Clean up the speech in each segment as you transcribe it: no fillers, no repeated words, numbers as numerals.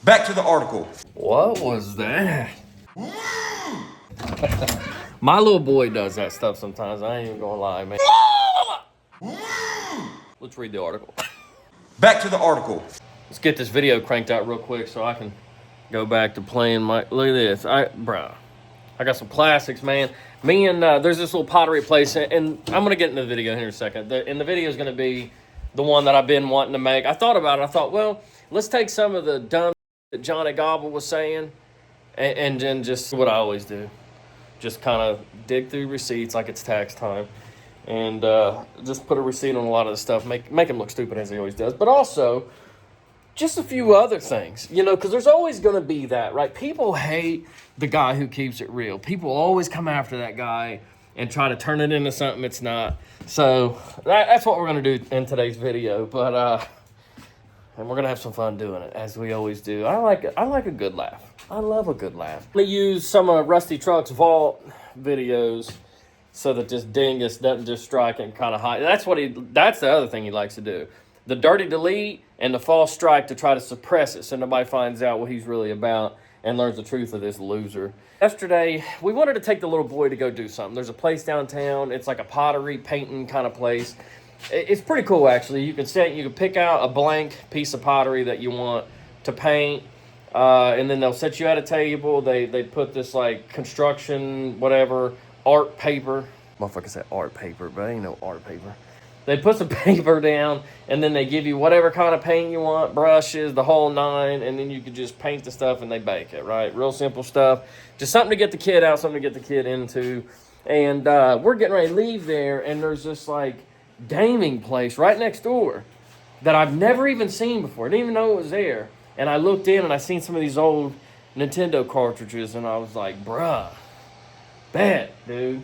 Back to the article. What was that? My little boy does that stuff sometimes. I ain't even gonna lie, man. Let's read the article. Back to the article. Let's get this video cranked out real quick so I can go back to playing my. Look at this, I got some classics, man. Me and there's this little pottery place, and I'm gonna get into the video here in a second. And the video is gonna be the one that I've been wanting to make. I thought about it. I thought, well, let's take some of the dumb that Johnny Gobble was saying, and then just what I always do, just kind of dig through receipts like it's tax time, and just put a receipt on a lot of the stuff, make him look stupid as he always does, but also just a few other things, you know, because there's always going to be that, right? People hate the guy who keeps it real. People always come after that guy and try to turn it into something it's not. So that's what we're going to do in today's video, but and we're going to have some fun doing it, as we always do. I like a good laugh. I love a good laugh. I'm going to use some of Rusty Truck's vault videos so that this dingus doesn't just strike and kind of hide. That's the other thing he likes to do. The dirty delete and the false strike to try to suppress it so nobody finds out what he's really about and learns the truth of this loser. Yesterday, we wanted to take the little boy to go do something. There's a place downtown. It's like a pottery painting kind of place. It's pretty cool, actually. You can pick out a blank piece of pottery that you want to paint, and then they'll set you at a table. They put this like construction, whatever, art paper. Motherfucker said art paper, but ain't no art paper. They put some paper down, and then they give you whatever kind of paint you want, brushes, the whole nine, and then you can just paint the stuff and they bake it, right? Real simple stuff. Just something to get the kid out, something to get the kid into. And we're getting ready to leave there, and there's this, like, gaming place right next door that I've never even seen before. I didn't even know it was there. And I looked in, and I seen some of these old Nintendo cartridges, and I was like, bruh, bet, dude.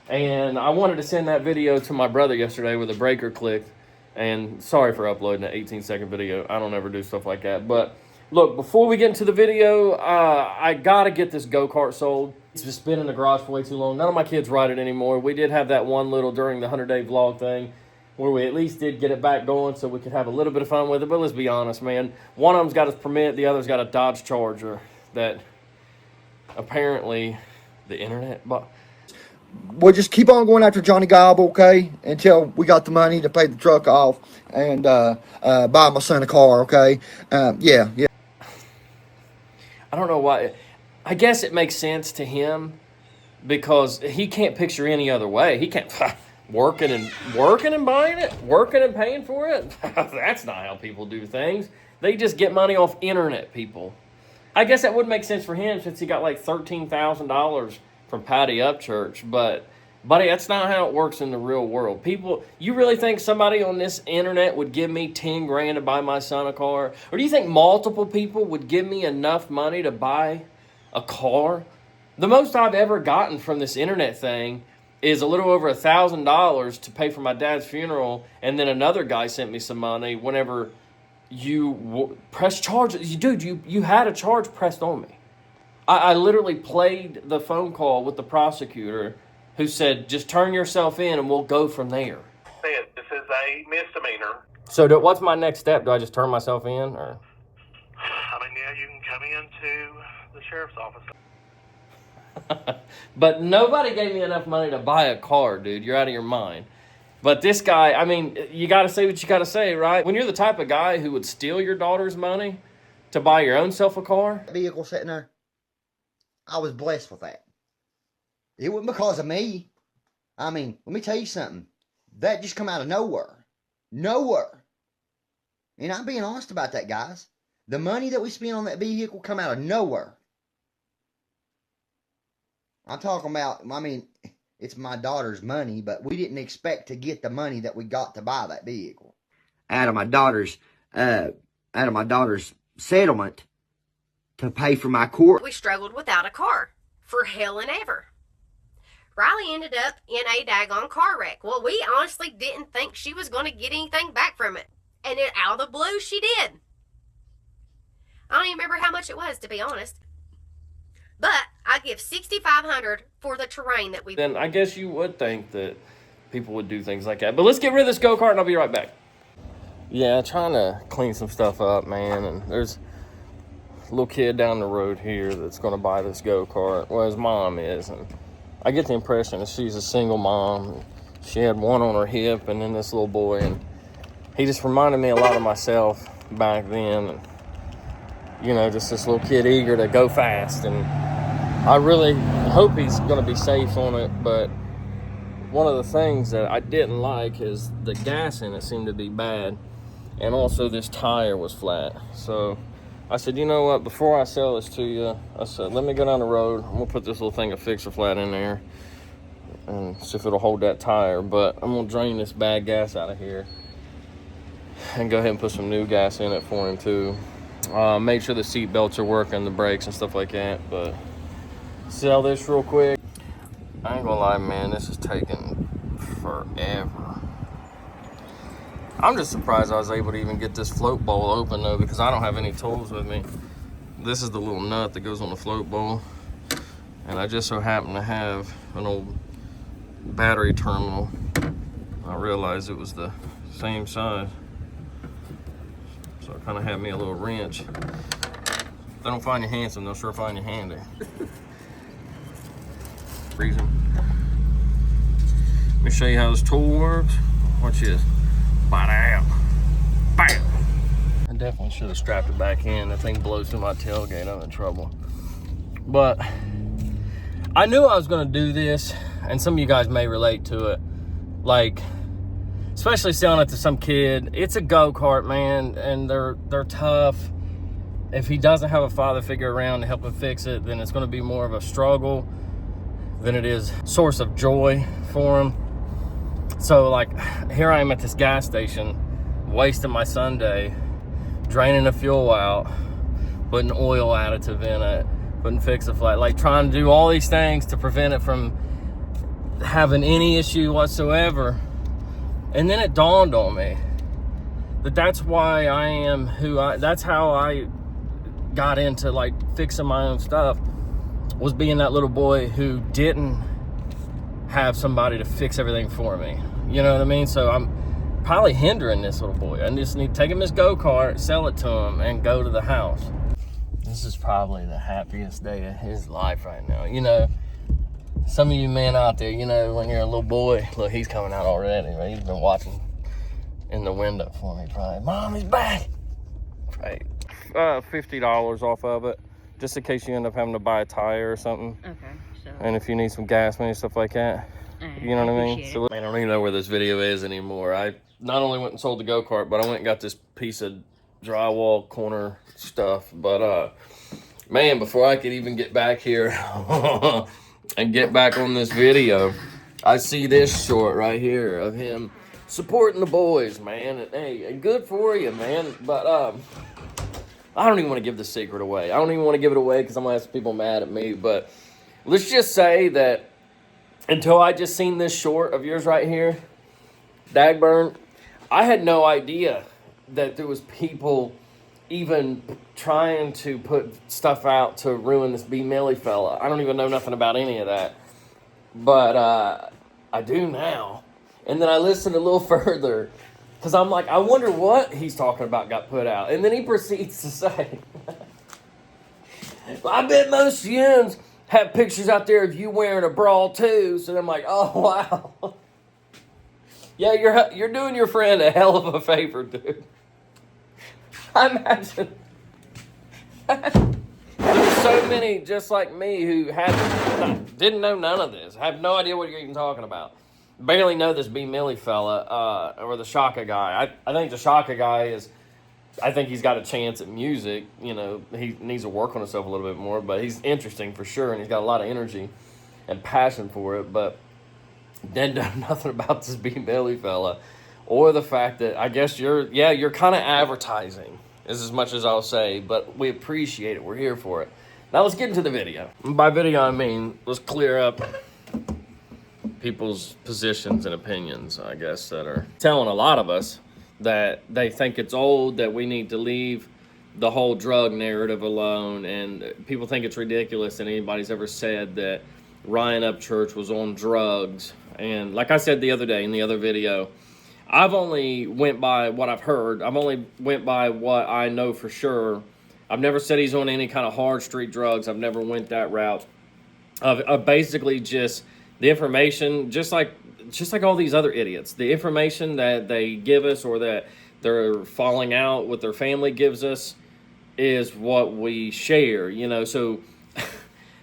And I wanted to send that video to my brother yesterday with a breaker clicked. And sorry for uploading an 18-second video. I don't ever do stuff like that. But look, before we get into the video, I got to get this go-kart sold. It's just been in the garage for way too long. None of my kids ride it anymore. We did have that one little during the 100-day vlog thing where we at least did get it back going so we could have a little bit of fun with it. But let's be honest, man. One of them's got his permit. The other's got a Dodge Charger that apparently the internet bought. We'll just keep on going after Johnny Gobble, okay, until we got the money to pay the truck off and buy my son a car, okay? Yeah. I don't know why. I guess it makes sense to him because he can't picture any other way. He can't working and buying it, working and paying for it. That's not how people do things. They just get money off internet, people. I guess that would make sense for him since he got like $13,000 from Patty Upchurch, but buddy, that's not how it works in the real world. People, you really think somebody on this internet would give me 10 grand to buy my son a car? Or do you think multiple people would give me enough money to buy a car? The most I've ever gotten from this internet thing is a little over $1,000 to pay for my dad's funeral, and then another guy sent me some money whenever you press charges. Dude, you had a charge pressed on me. I literally played the phone call with the prosecutor who said, just turn yourself in and we'll go from there. This is a misdemeanor. So what's my next step? Do I just turn myself in? Or? I mean, yeah, you can come into the sheriff's office. But nobody gave me enough money to buy a car, dude. You're out of your mind. But this guy, I mean, you got to say what you got to say, right? When you're the type of guy who would steal your daughter's money to buy your own self a car. Vehicle sitting there. I was blessed with that. It wasn't because of me. I mean, let me tell you something. That just come out of nowhere. Nowhere. And I'm being honest about that, guys. The money that we spent on that vehicle come out of nowhere. I'm talking about, I mean, it's my daughter's money, but we didn't expect to get the money that we got to buy that vehicle. Out of my daughter's settlement to pay for my court. We struggled without a car for hell and ever. Riley ended up in a daggone car wreck. Well, we honestly didn't think she was going to get anything back from it. And then out of the blue, she did. I don't even remember how much it was, to be honest. But I give $6,500 for the terrain that we... Then I guess you would think that people would do things like that. But let's get rid of this go-kart and I'll be right back. Yeah, trying to clean some stuff up, man. And there's little kid down the road here that's going to buy this go-kart. Well, his mom is, and I get the impression that she's a single mom. She had one on her hip and then this little boy, and he just reminded me a lot of myself back then. And, you know, just this little kid eager to go fast, and I really hope he's going to be safe on it. But one of the things that I didn't like is the gas in it seemed to be bad, and also this tire was flat. So I said, you know what, before I sell this to you, I said, let me go down the road. I'm going to put this little thing of Fixer Flat in there and see if it'll hold that tire. But I'm going to drain this bad gas out of here and go ahead and put some new gas in it for him too. Make sure the seat belts are working, the brakes and stuff like that. But sell this real quick. I ain't gonna lie, man, this is taking forever. I'm just surprised I was able to even get this float bowl open though, because I don't have any tools with me. This is the little nut that goes on the float bowl, and I just so happen to have an old battery terminal. I realized it was the same size, so it kind of had me a little wrench. If they don't find you handsome, they'll sure find you handy. Reason. Let me show you how this tool works. Watch this. Bam! Bam! I definitely should have strapped it back in. That thing blows through my tailgate. I'm in trouble. But I knew I was going to do this, and some of you guys may relate to it. Like, especially selling it to some kid. It's a go-kart, man, and they're tough. If he doesn't have a father figure around to help him fix it, then it's going to be more of a struggle than it is a source of joy for him. So, like, here I am at this gas station, wasting my Sunday, draining the fuel out, putting oil additive in it, putting Fixer Flat, like trying to do all these things to prevent it from having any issue whatsoever. And then it dawned on me that that's why I am that's how I got into, like, fixing my own stuff, was being that little boy who didn't have somebody to fix everything for me. You know what I mean? So I'm probably hindering this little boy. I just need to take him his go-kart, sell it to him, and go to the house. This is probably the happiest day of his life right now. You know, some of you men out there, you know, when you're a little boy, look, he's coming out already, right? He's been watching in the window for me, probably. Mom, he's back. Right. $50 off of it, just in case you end up having to buy a tire or something. Okay, so. And if you need some gas money, stuff like that. You know what I mean? So, I don't even know where this video is anymore. I not only went and sold the go-kart, but I went and got this piece of drywall corner stuff. But, man, before I could even get back here and get back on this video, I see this short right here of him supporting the boys, man. And, hey, good for you, man. But, I don't even want to give the secret away. I don't even want to give it away because I'm going to have people mad at me. But let's just say that until I just seen this short of yours right here, Dagburn, I had no idea that there was people even trying to put stuff out to ruin this B. Millie fella. I don't even know nothing about any of that. But I do now. And then I listened a little further, because I'm like, I wonder what he's talking about got put out. And then he proceeds to say, well, I bet most yins have pictures out there of you wearing a bra too. So I'm like, oh, wow. Yeah, you're doing your friend a hell of a favor, dude. I imagine there's so many just like me who didn't know none of this. Have no idea what you're even talking about. Barely know this B. Millie fella, or the Shaka guy. I think the Shaka guy I think he's got a chance at music. You know, he needs to work on himself a little bit more, but he's interesting for sure, and he's got a lot of energy and passion for it. But didn't know nothing about this B. Millie fella, or the fact that I guess you're kind of advertising, is as much as I'll say, but we appreciate it. We're here for it. Now let's get into the video. And by video, I mean, let's clear up people's positions and opinions, I guess, that are telling a lot of us that they think it's old, that we need to leave the whole drug narrative alone, and people think it's ridiculous that anybody's ever said that Ryan Upchurch was on drugs. And like I said the other day in the other video, I've only went by what I've heard. I've only went by what I know for sure I've never said he's on any kind of hard street drugs. I've never went that route. Of basically just the information, just like all these other idiots, the information that they give us or that they're falling out with their family gives us is what we share, you know. So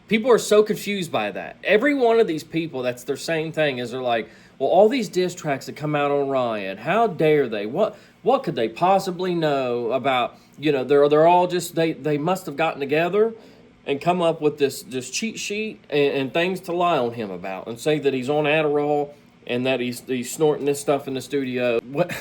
people are so confused by that. Every one of these people, that's their same thing, is they're like, well, all these diss tracks that come out on Ryan, how dare they? What could they possibly know about, you know, they're all just, they must have gotten together and come up with this cheat sheet and things to lie on him about and say that he's on Adderall and that he's snorting this stuff in the studio. What?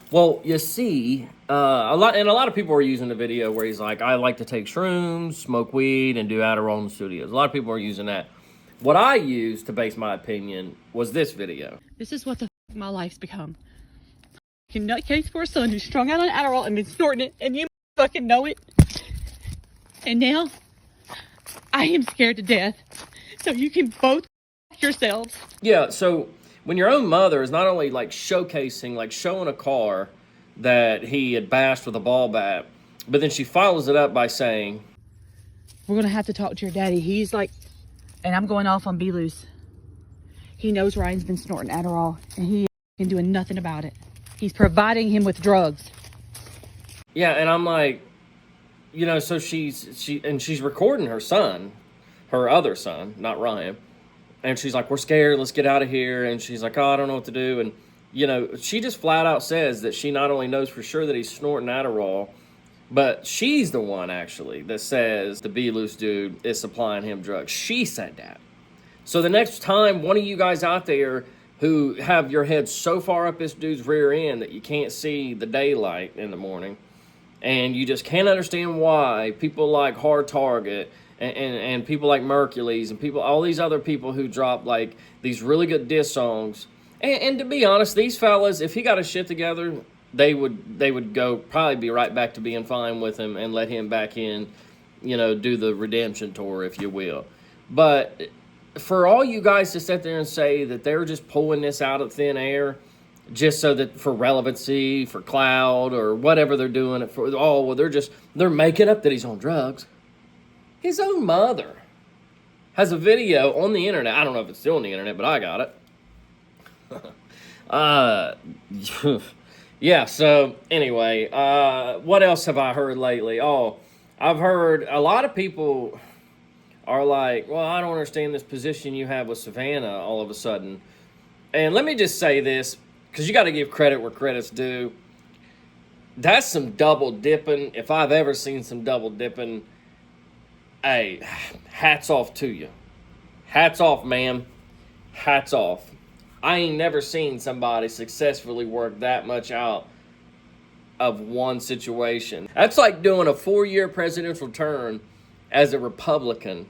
Well, you see, a lot of people are using the video where he's like, I like to take shrooms, smoke weed, and do Adderall in the studios. A lot of people are using that. What I used to base my opinion was this video. This is what the my life's become. You nutcase for a son who's strung out on Adderall and been snorting it, and you fucking know it. And now, I am scared to death. So you can both yourselves. Yeah, so when your own mother is not only like showcasing, like showing a car that he had bashed with a ball bat, but then she follows it up by saying, we're going to have to talk to your daddy. He's like, and I'm going off on B-Loose. He knows Ryan's been snorting Adderall, and he ain't doing nothing about it. He's providing him with drugs. Yeah, and I'm like, you know, so she's recording her son, her other son, not Ryan. And she's like, we're scared, let's get out of here. And she's like, oh, I don't know what to do. And, you know, she just flat out says that she not only knows for sure that he's snorting Adderall, but she's the one, actually, that says the B-Loose dude is supplying him drugs. She said that. So the next time one of you guys out there who have your head so far up this dude's rear end that you can't see the daylight in the morning, and you just can't understand why people like Hard Target and people like Mercules and people, all these other people who drop like these really good diss songs. And to be honest, these fellas, if he got his shit together, they would go probably be right back to being fine with him and let him back in, you know, do the redemption tour, if you will. But for all you guys to sit there and say that they're just pulling this out of thin air, just so that for relevancy, for clout, or whatever they're doing it for, oh, well, they're making up that he's on drugs. His own mother has a video on the internet. I don't know if it's still on the internet, but I got it. Yeah, so anyway, what else have I heard lately? Oh, I've heard a lot of people are like, well, I don't understand this position you have with Savannah all of a sudden. And let me just say this, because you got to give credit where credit's due. That's some double dipping. If I've ever seen some double dipping, hey, hats off to you. Hats off, ma'am. Hats off. I ain't never seen somebody successfully work that much out of one situation. That's like doing a 4-year presidential term as a Republican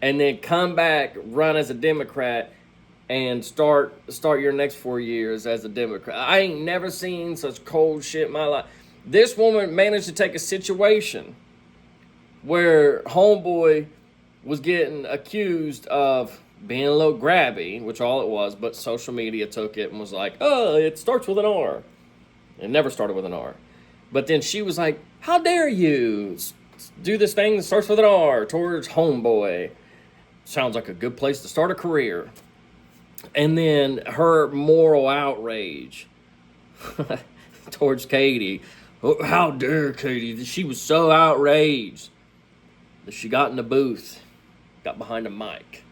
and then come back, run as a Democrat, and start your next 4 years as a Democrat. I ain't never seen such cold shit in my life. This woman managed to take a situation where homeboy was getting accused of being a little grabby, which all it was, but social media took it and was like, oh, it starts with an R. It never started with an R. But then she was like, how dare you do this thing that starts with an R towards homeboy. Sounds like a good place to start a career. And then her moral outrage towards Katie. Oh, how dare Katie? She was so outraged that she got in the booth, got behind a mic.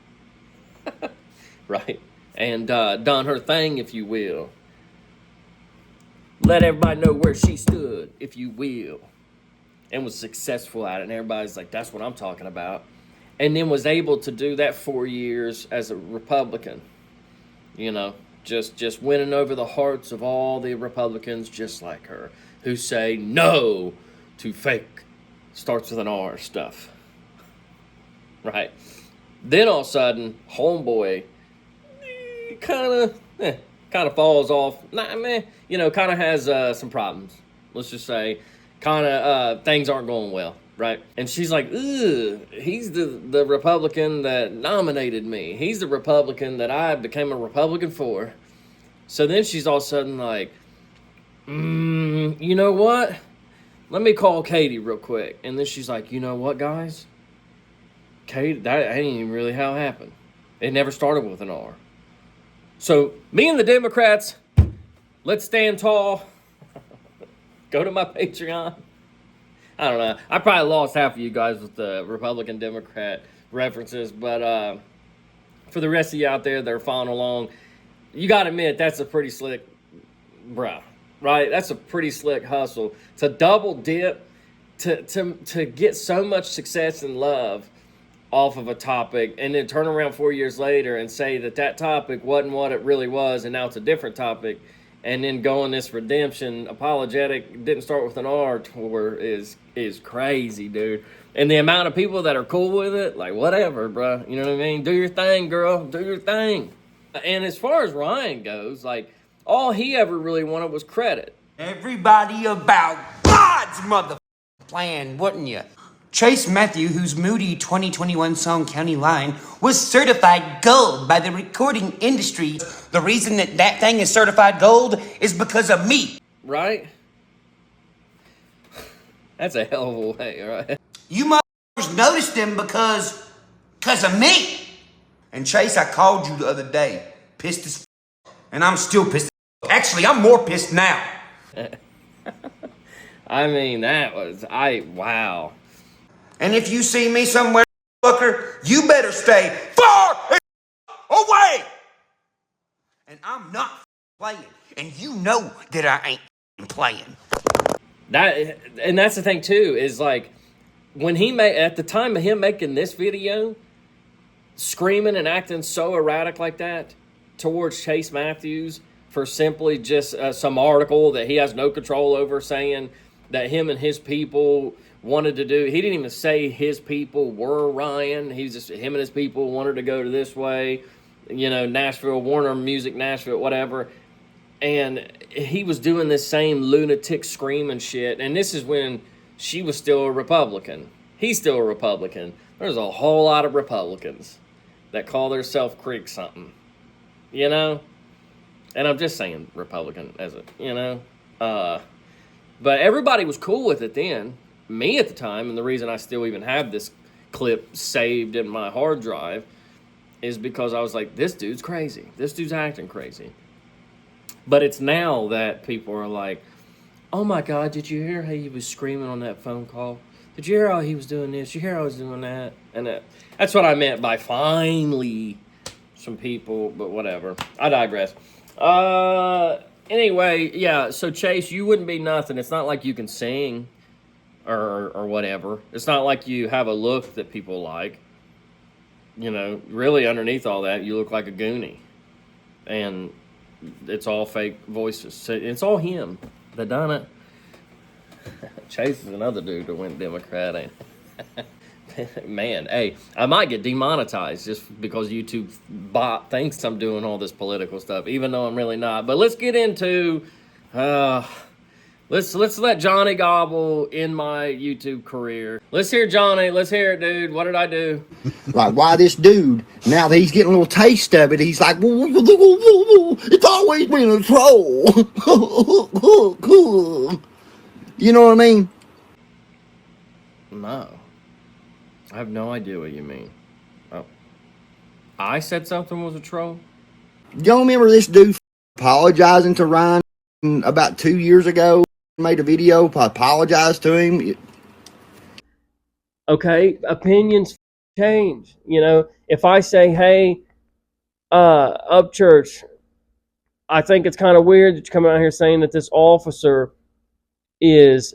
Right? And done her thing, if you will. Let everybody know where she stood, if you will. And was successful at it. And everybody's like, that's what I'm talking about. And then was able to do that 4 years as a Republican. You know, just winning over the hearts of all the Republicans just like her, who say no to fake starts with an R stuff. Right? Then all of a sudden, homeboy kind of falls off. You know, kind of has some problems. Let's just say, things aren't going well. Right? And she's like, ugh, he's the Republican that nominated me. He's the Republican that I became a Republican for. So then she's all of a sudden like, you know what? let me call Katie real quick. And then she's like, you know what, guys? Katie, that ain't even really how it happened. It never started with an R. So me and the Democrats, let's stand tall. Go to my Patreon. I don't know. I probably lost half of you guys with the Republican Democrat references, but for the rest of you out there that are following along, you got to admit that's a pretty slick, bruh, right? That's a pretty slick hustle to double dip, to get so much success and love off of a topic, and then turn around 4 years later and say that topic wasn't what it really was, and now it's a different topic, and then go on this redemption apologetic didn't start with an R tour is crazy, dude. And the amount of people that are cool with it, like, whatever, bro. You know what I mean? Do your thing, girl. Do your thing. And as far as Ryan goes, like, all he ever really wanted was credit. Everybody about God's mother plan, wouldn't you? Chase Matthew, whose moody 2021 song County Line was certified gold by the recording industry. The reason that thing is certified gold is because of me. Right? That's a hell of a way, right? You motherfuckers noticed him because of me. And Chase, I called you the other day, pissed as and I'm still pissed. Actually, I'm more pissed now. I mean, wow. And if you see me somewhere, fucker, you better stay far away. And I'm not playing. And you know that I ain't playing. And that's the thing too, is like, when he made, at the time of him making this video, screaming and acting so erratic like that towards Chase Matthews for simply just some article that he has no control over, saying that him and his people wanted to do. He didn't even say his people were Ryan. He's just, him and his people wanted to go to this way, you know, Nashville, Warner Music, Nashville, whatever. And he was doing this same lunatic screaming shit. And this is when she was still a Republican. He's still a Republican. There's a whole lot of Republicans that call themselves Creek something, you know? And I'm just saying Republican as a, you know? But everybody was cool with it then. Me at the time, and the reason I still even have this clip saved in my hard drive is because I was like, this dude's crazy. This dude's acting crazy. But it's now that people are like, oh my God, did you hear how he was screaming on that phone call? Did you hear how he was doing this? Did you hear how he was doing that? And that's what I meant by finally some people, but whatever. I digress. Anyway, yeah, so Chase, you wouldn't be nothing. It's not like you can sing or whatever. It's not like you have a look that people like. You know, really underneath all that, you look like a goonie. And it's all fake voices. So it's all him that done it. Chase is another dude that went Democrat, ain't man, hey, I might get demonetized just because YouTube bot thinks I'm doing all this political stuff, even though I'm really not. But let's get into, let's let Johnny gobble in my YouTube career. Let's hear Johnny. Let's hear it, dude. What did I do? Like, why this dude, now that he's getting a little taste of it, he's like, it's always been a troll. You know what I mean? No. I have no idea what you mean. Oh. I said something was a troll? Y'all remember this dude apologizing to Ryan about 2 years ago? Made a video, apologized to him. Okay, opinions change. You know, if I say, hey, up church, I think it's kind of weird that you come out here saying that this officer is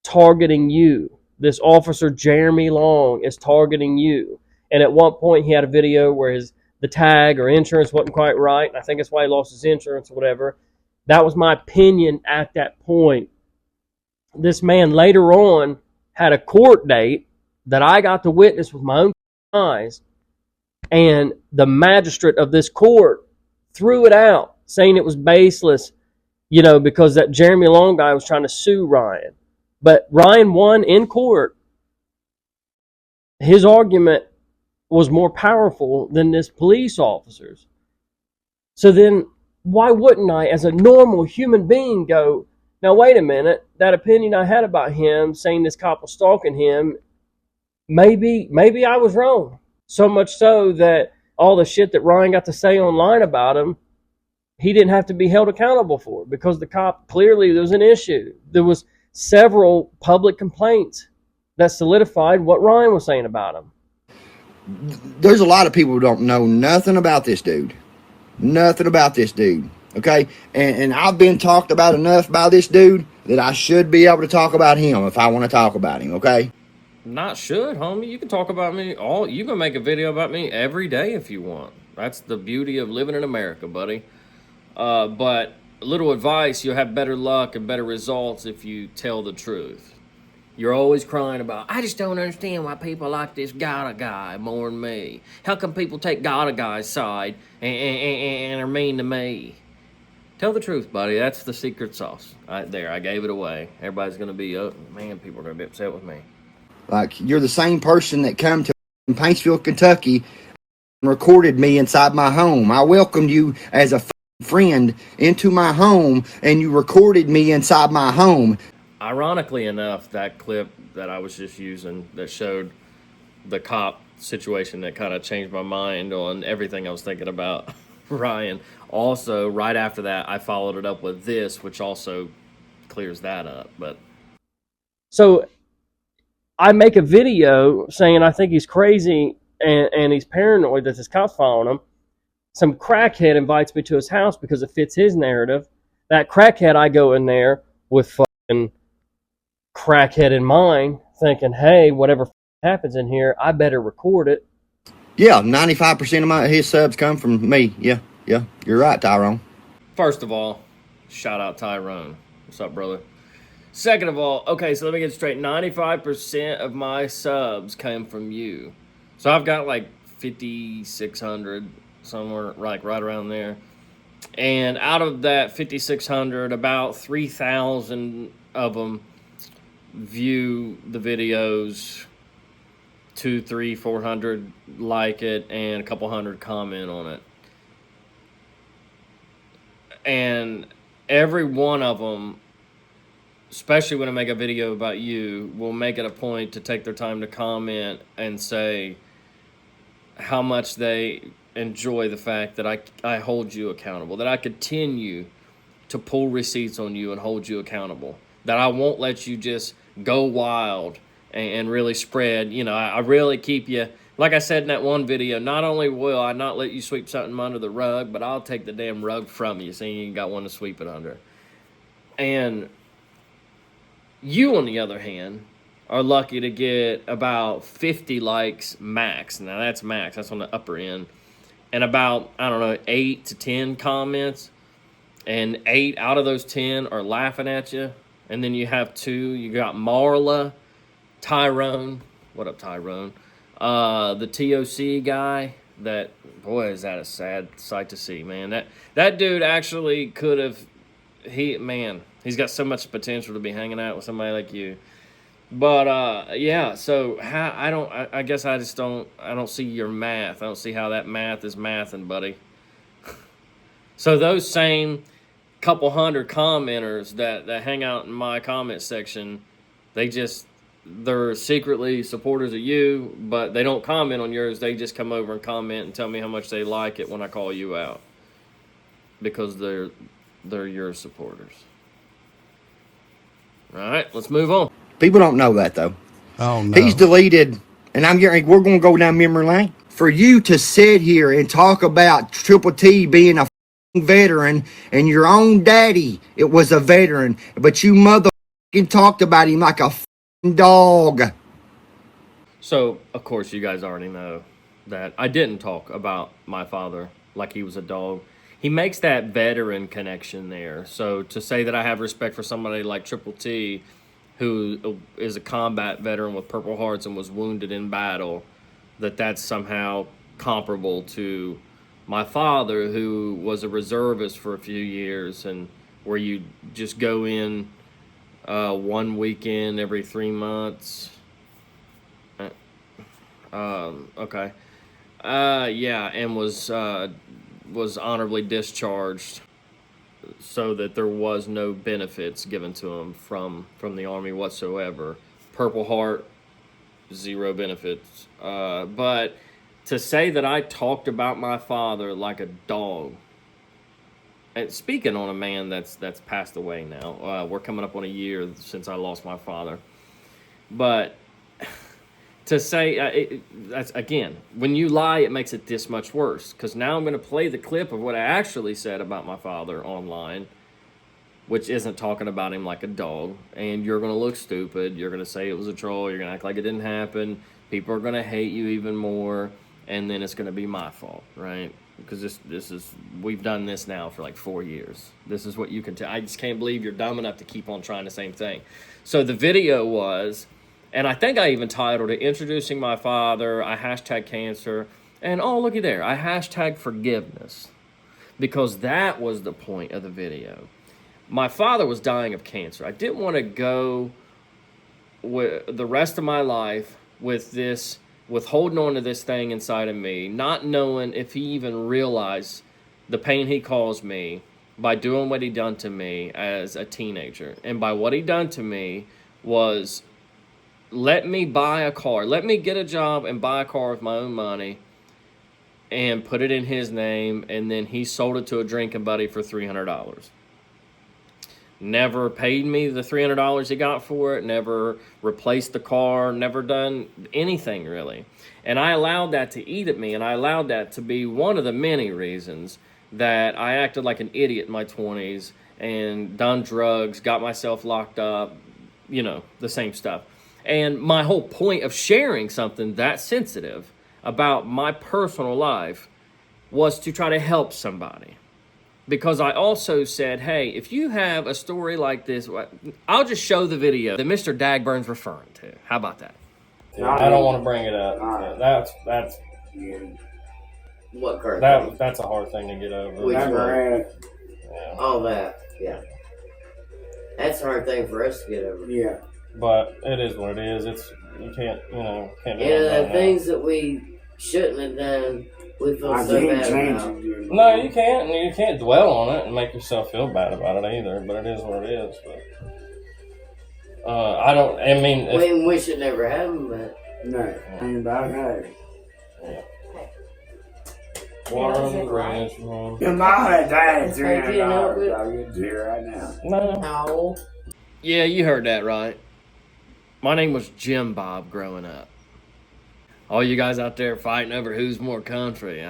targeting you. This officer, Jeremy Long, is targeting you. And at one point, he had a video where the tag or insurance wasn't quite right. And I think that's why he lost his insurance or whatever. That was my opinion at that point. This man later on had a court date that I got to witness with my own eyes. And the magistrate of this court threw it out, saying it was baseless, you know, because that Jeremy Long guy was trying to sue Ryan. But Ryan won in court. His argument was more powerful than this police officer's. So then, why wouldn't I, as a normal human being, go, Now, wait a minute. That opinion I had about him, saying this cop was stalking him, maybe I was wrong. So much so that all the shit that Ryan got to say online about him, he didn't have to be held accountable for, because the cop, clearly there was an issue. There was several public complaints that solidified what Ryan was saying about him. There's a lot of people who don't know nothing about this dude. Nothing about this dude. Okay? And I've been talked about enough by this dude that I should be able to talk about him if I want to talk about him. Okay? Not should, homie. You can talk about me you can make a video about me every day if you want. That's the beauty of living in America, buddy. But a little advice, you'll have better luck and better results if you tell the truth. You're always crying about, I just don't understand why people like this Gotta guy more than me. How come people take Gotta guy's side and are mean to me? Tell the truth, buddy. That's the secret sauce. Right there, I gave it away. Everybody's going to be, oh, man, people are going to be upset with me. Like, you're the same person that come to Painesville, Kentucky and recorded me inside my home. I welcomed you as a friend into my home, and you recorded me inside my home. Ironically enough, that clip that I was just using that showed the cop situation that kind of changed my mind on everything I was thinking about Ryan. Also, right after that, I followed it up with this, which also clears that up. But so I make a video saying I think he's crazy and he's paranoid that this cop's following him. Some crackhead invites me to his house because it fits his narrative. That crackhead, I go in there with fucking crackhead in mind, thinking, hey, whatever happens in here, I better record it. Yeah, 95% of his subs come from me. Yeah, you're right, Tyrone. First of all, shout out Tyrone. What's up, brother? Second of all, okay, so let me get straight. 95% of my subs came from you. So I've got like 5,600, somewhere like right around there. And out of that 5,600, about 3,000 of them view the videos, 200, 300, 400 like it, and a couple hundred comment on it. And every one of them, especially when I make a video about you, will make it a point to take their time to comment and say how much they enjoy the fact that I hold you accountable, that I continue to pull receipts on you and hold you accountable, that I won't let you just go wild and really spread. You know, I really keep you, like I said in that one video, not only will I not let you sweep something under the rug, but I'll take the damn rug from you so you ain't got one to sweep it under. And you, on the other hand, are lucky to get about 50 likes max. Now, that's max. That's on the upper end. And about, 8 to 10 comments. And 8 out of those 10 are laughing at you. And then you have 2. You got Marla, Tyrone. What up, Tyrone? The TOC guy. That, boy, is that a sad sight to see, man. That dude actually could have... He's got so much potential to be hanging out with somebody like you. But, yeah, so I guess I don't see your math. I don't see how that math is mathing, buddy. So those same couple hundred commenters that hang out in my comment section, they're secretly supporters of you, but they don't comment on yours. They just come over and comment and tell me how much they like it when I call you out. Because they're your supporters. All right, let's move on. People don't know that, though. Oh, no. He's deleted, and we're going to go down memory lane. For you to sit here and talk about Triple T being a veteran, and your own daddy, it was a veteran, but you motherfucking talked about him like a dog. So, of course, you guys already know that I didn't talk about my father like he was a dog. He makes that veteran connection there. So to say that I have respect for somebody like Triple T, who is a combat veteran with Purple Hearts and was wounded in battle, that's somehow comparable to my father, who was a reservist for a few years, and where you just go in one weekend every 3 months. Okay. Yeah, and was honorably discharged so that there was no benefits given to him from the Army whatsoever. Purple Heart, zero benefits. But to say that I talked about my father like a dog, and speaking on a man that's passed away now, we're coming up on a year since I lost my father. But to say, that's again, when you lie, it makes it this much worse. Because now I'm going to play the clip of what I actually said about my father online, which isn't talking about him like a dog. And you're going to look stupid. You're going to say it was a troll. You're going to act like it didn't happen. People are going to hate you even more. And then it's going to be my fault, right? Because this is, we've done this now for like 4 years. This is what you can tell. I just can't believe you're dumb enough to keep on trying the same thing. So the video was, and I think I even titled it, Introducing My Father, I hashtag cancer, and oh, looky there, I hashtag forgiveness. Because that was the point of the video. My father was dying of cancer. I didn't want to go with the rest of my life with this, with holding on to this thing inside of me, not knowing if he even realized the pain he caused me by doing what he done to me as a teenager. And by what he done to me was let me buy a car, let me get a job and buy a car with my own money and put it in his name, and then he sold it to a drinking buddy for $300. Never paid me the $300 he got for it, never replaced the car, never done anything really. And I allowed that to eat at me, and I allowed that to be one of the many reasons that I acted like an idiot in my 20s and done drugs, got myself locked up, you know, the same stuff. And my whole point of sharing something that sensitive about my personal life was to try to help somebody. Because I also said, hey, if you have a story like this, I'll just show the video that Mr. Dagburn's referring to. How about that? I don't want to bring it up. That's What card? that's a hard thing to get over. Which one? Yeah. All that, yeah. That's a hard thing for us to get over. Yeah. But it is what it is. It's you can't do The things that we shouldn't have done, we feel I so can't bad change about. it. No, you can't. You can't dwell on it and make yourself feel bad about it either. But it is what it is. But I don't. I mean, We wish it never happened, but No, ain't about it. water on the bridge. Your mom had died at Hey, you know, $300. I'll get to you right now. No. no. Yeah, you heard that right. My name was Jim Bob growing up. All you guys out there fighting over who's more country,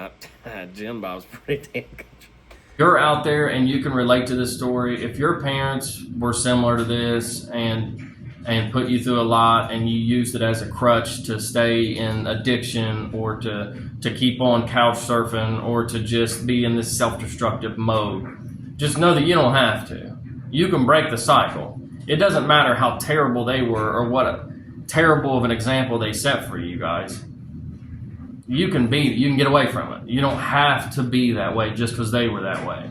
Jim Bob's pretty damn country. You're out there and you can relate to this story. If your parents were similar to this and put you through a lot and you used it as a crutch to stay in addiction or to keep on couch surfing or to just be in this self-destructive mode, just know that you don't have to. You can break the cycle. It doesn't matter how terrible they were or what a terrible of an example they set for you guys. You can get away from it. You don't have to be that way just because they were that way.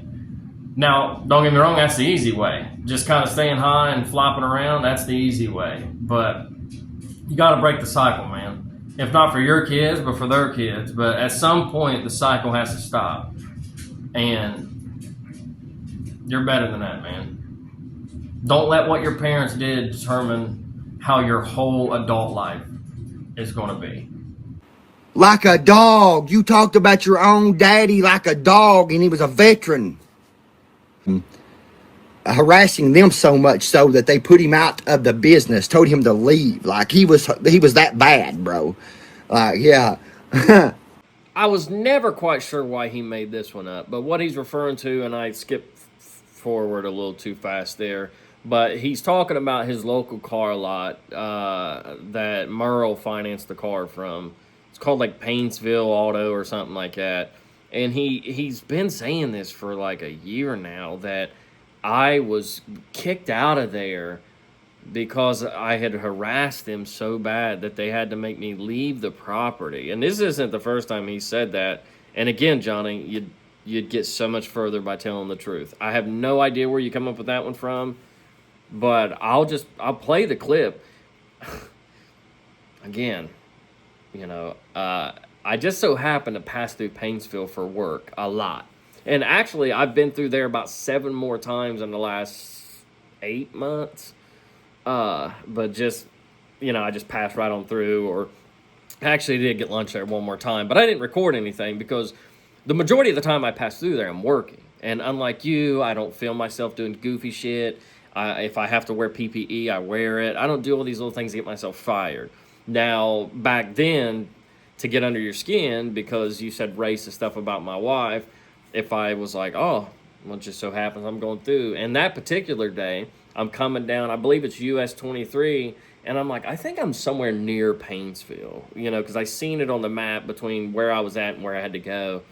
Now, don't get me wrong, that's the easy way. Just kind of staying high and flopping around, that's the easy way. But you got to break the cycle, man. If not for your kids, but for their kids. But at some point, the cycle has to stop. And you're better than that, man. Don't let what your parents did determine how your whole adult life is going to be. Like a dog. You talked about your own daddy like a dog, and he was a veteran. Harassing them so much so that they put him out of the business, told him to leave. Like he was that bad, bro. Yeah. I was never quite sure why he made this one up, but what he's referring to, and I skipped forward a little too fast there, but he's talking about his local car lot that Merle financed the car from. It's called like Painesville Auto or something like that. And he's been saying this for like a year now, that I was kicked out of there because I had harassed them so bad that they had to make me leave the property. And this isn't the first time he said that. And again, Johnny, you'd get so much further by telling the truth. I have no idea where you come up with that one from, but I'll play the clip. Again, you know, I just so happen to pass through Painesville for work a lot. And actually, I've been through there about 7 more times in the last 8 months. But just, I just passed right on through, or actually did get lunch there one more time. But I didn't record anything because the majority of the time I pass through there, I'm working. And unlike you, I don't film myself doing goofy shit. If I have to wear PPE, I wear it. I don't do all these little things to get myself fired. Now, back then, to get under your skin, because you said racist stuff about my wife, if I was like, oh, well, it just so happens I'm going through. And that particular day, I'm coming down, I believe it's US 23, and I'm like, I think I'm somewhere near Painesville, because I seen it on the map between where I was at and where I had to go.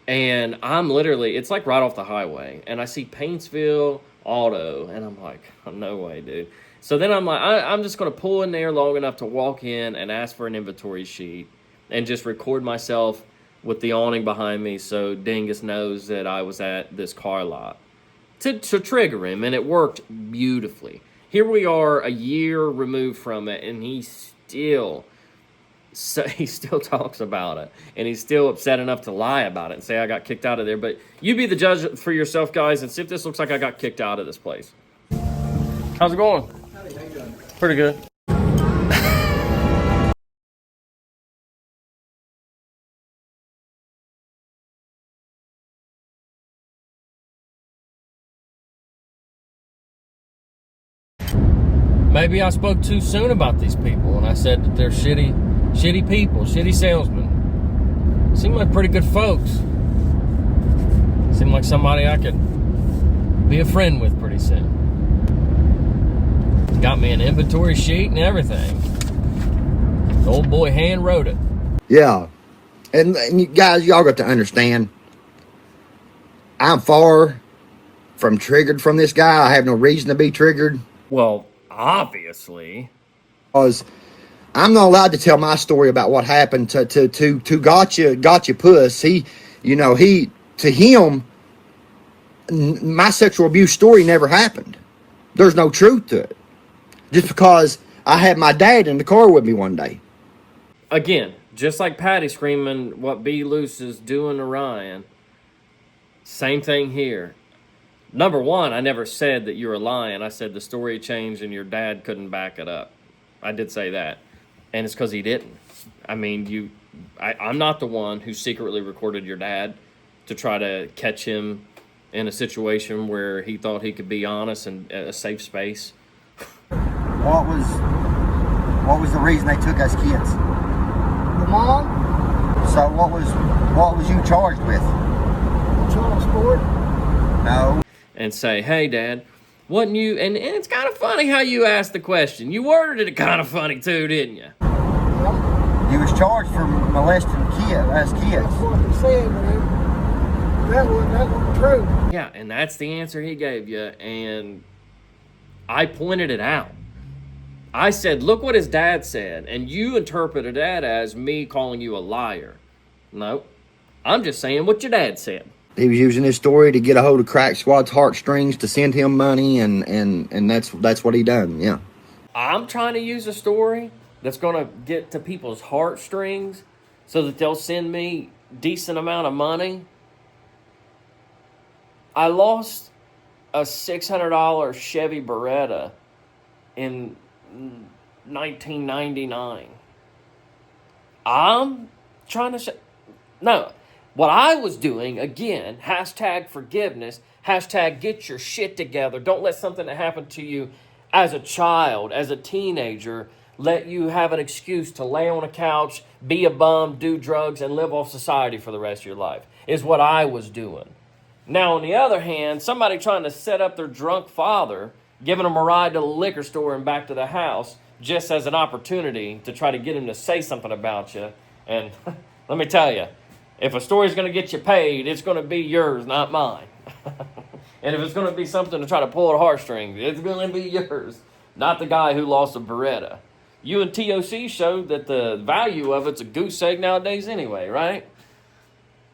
And I'm literally, it's like right off the highway. And I see Painesville Auto. And I'm like, oh, no way, dude. So then I'm like, I'm just going to pull in there long enough to walk in and ask for an inventory sheet. And just record myself with the awning behind me so Dingus knows that I was at this car lot. To trigger him. And it worked beautifully. Here we are a year removed from it. And he still talks about it, and he's still upset enough to lie about it and say I got kicked out of there. But you be the judge for yourself, guys, and see if this looks like I got kicked out of this place. How's it going? How you doing? Pretty good. Maybe I spoke too soon about these people, and I said that they're shitty people, shitty salesmen. Seem like pretty good folks. Seem like somebody I could be a friend with pretty soon. Got me an inventory sheet and everything. The old boy hand wrote it. Yeah. And you guys, y'all got to understand, I'm far from triggered from this guy. I have no reason to be triggered. Well, obviously. Because I'm not allowed to tell my story about what happened to gotcha puss. To him, my sexual abuse story never happened. There's no truth to it. Just because I had my dad in the car with me one day. Again, just like Patty screaming what B. Luce is doing to Ryan, same thing here. Number one, I never said that you were lying. I said the story changed and your dad couldn't back it up. I did say that. And it's because he didn't. I mean, I'm not the one who secretly recorded your dad to try to catch him in a situation where he thought he could be honest and a safe space. What was the reason they took us kids? The mom? So what was you charged with? Child support? No. And say, hey, Dad, wasn't you... And it's kind of funny how you asked the question. You worded it kind of funny, too, didn't you? You was charged for molesting us kids. That's what they said, but that wasn't true. Yeah, and that's the answer he gave you, and I pointed it out. I said, look what his dad said, and you interpreted that as me calling you a liar. No, I'm just saying what your dad said. He was using his story to get a hold of Crack Squad's heartstrings to send him money, and that's what he done, yeah. I'm trying to use a story that's going to get to people's heartstrings so that they'll send me decent amount of money. I lost a $600 Chevy Beretta in 1999. I'm trying to say... No, what I was doing, again, hashtag forgiveness, hashtag get your shit together. Don't let something that happened to you as a child, as a teenager, let you have an excuse to lay on a couch, be a bum, do drugs, and live off society for the rest of your life, is what I was doing. Now, on the other hand, somebody trying to set up their drunk father, giving him a ride to the liquor store and back to the house, just as an opportunity to try to get him to say something about you. And let me tell you, if a story's going to get you paid, it's going to be yours, not mine. And if it's going to be something to try to pull at heartstrings, it's going to be yours, not the guy who lost a Beretta. You and TOC showed that the value of it's a goose egg nowadays anyway, right?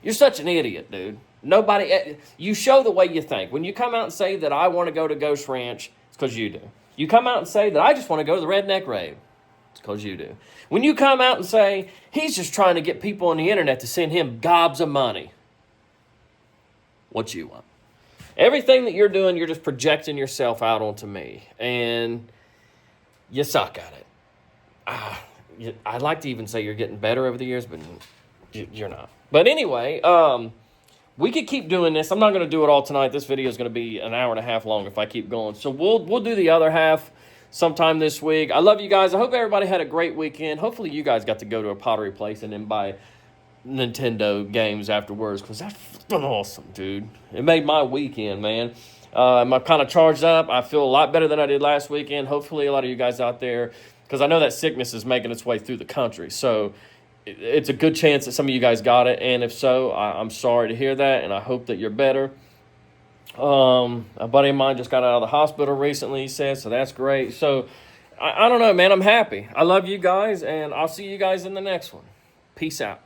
You're such an idiot, dude. You show the way you think. When you come out and say that I want to go to Ghost Ranch, it's because you do. You come out and say that I just want to go to the Redneck Rave, it's because you do. When you come out and say he's just trying to get people on the internet to send him gobs of money, what you want. Everything that you're doing, you're just projecting yourself out onto me. And you suck at it. I'd like to even say you're getting better over the years, but you're not. But anyway, we could keep doing this. I'm not going to do it all tonight. This video is going to be an hour and a half long if I keep going. So we'll do the other half sometime this week. I love you guys. I hope everybody had a great weekend. Hopefully you guys got to go to a pottery place and then buy Nintendo games afterwards, because that's awesome, dude. It made my weekend, man. I'm kind of charged up. I feel a lot better than I did last weekend. Hopefully a lot of you guys out there, because I know that sickness is making its way through the country. So it's a good chance that some of you guys got it. And if so, I'm sorry to hear that, and I hope that you're better. A buddy of mine just got out of the hospital recently, he said, so that's great. So I don't know, man. I'm happy. I love you guys, and I'll see you guys in the next one. Peace out.